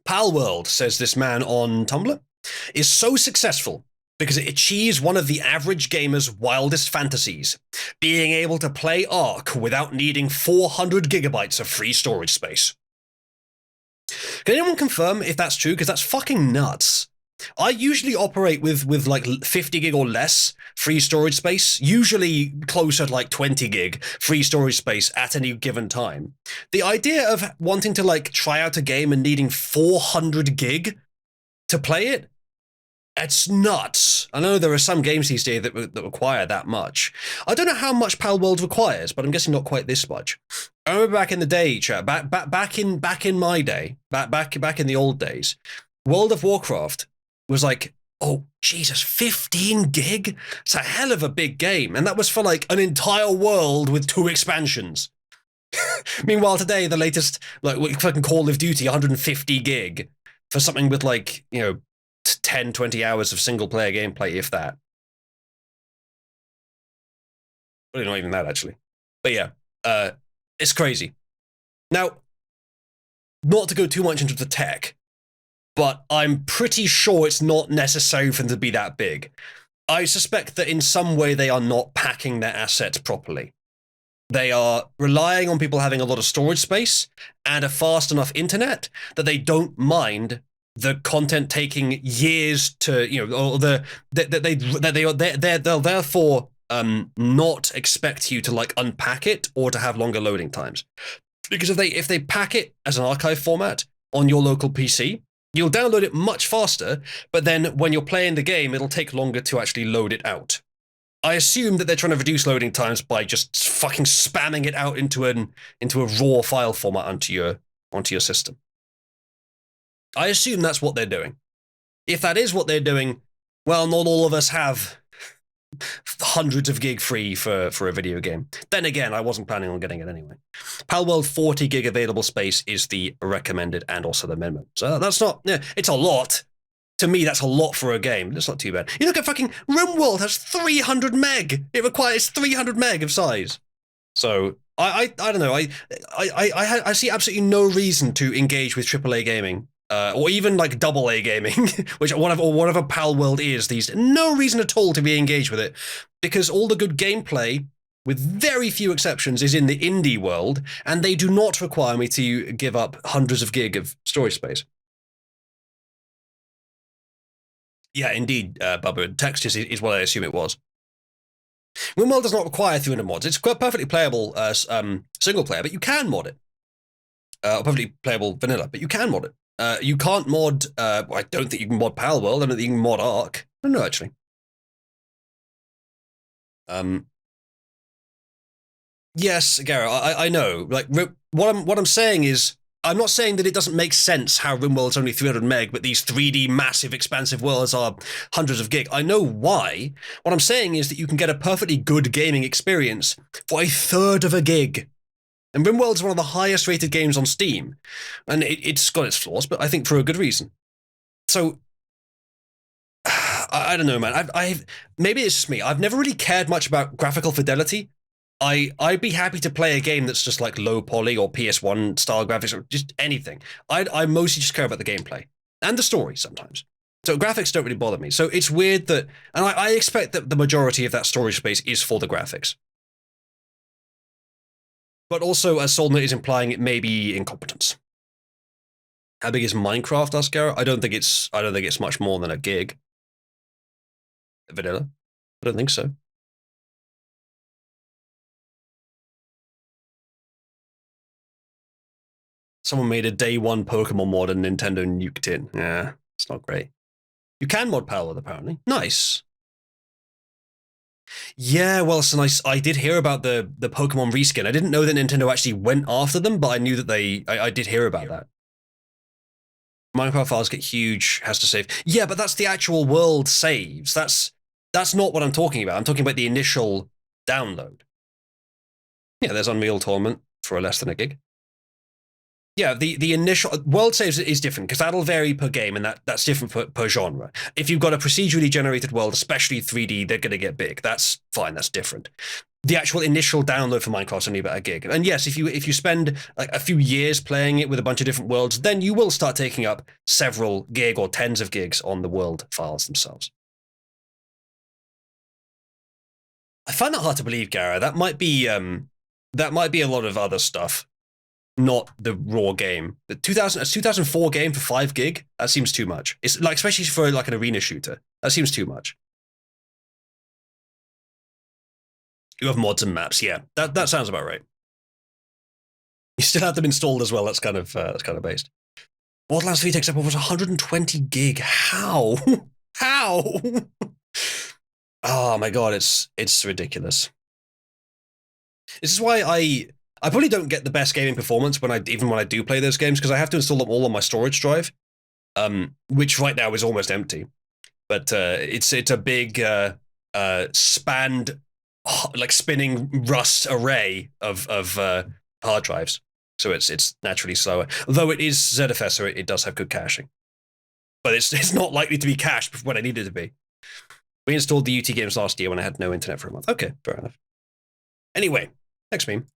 Palworld, says this man on Tumblr, is so successful because it achieves one of the average gamer's wildest fantasies, being able to play Ark without needing 400 gigabytes of free storage space. Can anyone confirm if that's true? Because that's fucking nuts. I usually operate with like 50 gig or less free storage space, usually closer to like 20 gig free storage space at any given time. The idea of wanting to like try out a game and needing 400 gig to play it, it's nuts. I know there are some games these days that require that much. I don't know how much Palworld requires, but I'm guessing not quite this much. I remember back in the day, chat, back in my day, back in the old days, World of Warcraft was like, oh, Jesus, 15 gig? It's a hell of a big game. And that was for like an entire world with 2 expansions. Meanwhile, today, the latest, like, fucking Call of Duty, 150 gig for something with like, 10, 20 hours of single player gameplay, if that. Well, not even that, actually. But yeah, it's crazy. Now, not to go too much into the tech, but I'm pretty sure it's not necessary for them to be that big. I suspect that in some way they are not packing their assets properly. They are relying on people having a lot of storage space and a fast enough internet that they don't mind the content taking years to, or they'll therefore not expect you to like unpack it or to have longer loading times. Because if they pack it as an archive format on your local PC, you'll download it much faster, but then when you're playing the game, it'll take longer to actually load it out. I assume that they're trying to reduce loading times by just fucking spamming it out into a raw file format onto your system. I assume that's what they're doing. If that is what they're doing, well, not all of us have hundreds of gig free for a video game. Then again, I wasn't planning on getting it anyway. Palworld 40 gig available space is the recommended and also the minimum. So that's not, it's a lot. To me, that's a lot for a game. That's not too bad. You look at fucking RimWorld has 300 meg. It requires 300 meg of size. So I don't know. I see absolutely no reason to engage with AAA gaming. Or even like AA gaming, which whatever Palworld is these days. No reason at all to be engaged with it, because all the good gameplay, with very few exceptions, is in the indie world, and they do not require me to give up hundreds of gig of storage space. Yeah, indeed, Bubba. Text is what I assume it was. RimWorld does not require 300 mods. It's quite perfectly playable single player, but you can mod it. Perfectly playable vanilla, but you can mod it. You can't mod, I don't think you can mod Palworld. I don't think you can mod Ark. I don't know, actually. Yes, Garrett, I know. Like, what I'm saying is, I'm not saying that it doesn't make sense how RimWorld's only 300 meg, but these 3D massive expansive worlds are hundreds of gig. I know why. What I'm saying is that you can get a perfectly good gaming experience for a third of a gig. And RimWorld's one of the highest rated games on Steam. And it's got its flaws, but I think for a good reason. So, I don't know, man. Maybe it's just me. I've never really cared much about graphical fidelity. I'd be happy to play a game that's just like low poly or PS1 style graphics or just anything. I mostly just care about the gameplay and the story sometimes. So graphics don't really bother me. So it's weird that, and I expect that the majority of that storage space is for the graphics. But also, as Solnit is implying, it may be incompetence. How big is Minecraft, Oscar? I don't think it's much more than a gig. Vanilla? I don't think so. Someone made a day one Pokemon mod and Nintendo nuked it. Yeah, it's not great. You can mod Palworld, apparently. Nice. Yeah, well, so nice. I did hear about the Pokemon reskin. I didn't know that Nintendo actually went after them, but I knew that I did hear about that. Minecraft files get huge, has to save. Yeah, but that's the actual world saves. That's not what I'm talking about. I'm talking about the initial download. Yeah, there's Unreal Tournament for less than a gig. Yeah, the initial world saves is different because that'll vary per game, and that's different per genre. If you've got a procedurally generated world, especially 3D, they're going to get big. That's fine. That's different. the actual initial download for Minecraft is only about a gig. And yes, if you spend like a few years playing it with a bunch of different worlds, then you will start taking up several gig or tens of gigs on the world files themselves. I find that hard to believe, Gara. That might be a lot of other stuff, not the raw game. The 2004 game for 5 gig. That seems too much. It's like, especially for like an arena shooter, that seems too much. You have mods and maps, yeah. That sounds about right. You still have them installed as well. That's kind of based. Borderlands 3 takes up almost 120 gig. How? How? Oh my god, it's ridiculous. This is why I probably don't get the best gaming performance when I do play those games, because I have to install them all on my storage drive, which right now is almost empty. But it's a big spanned, like spinning Rust array of hard drives, so it's naturally slower. Though it is ZFS, so it does have good caching, but it's not likely to be cached when I need it to be. We installed the UT games last year when I had no internet for a month. Okay, fair enough. Anyway, next meme.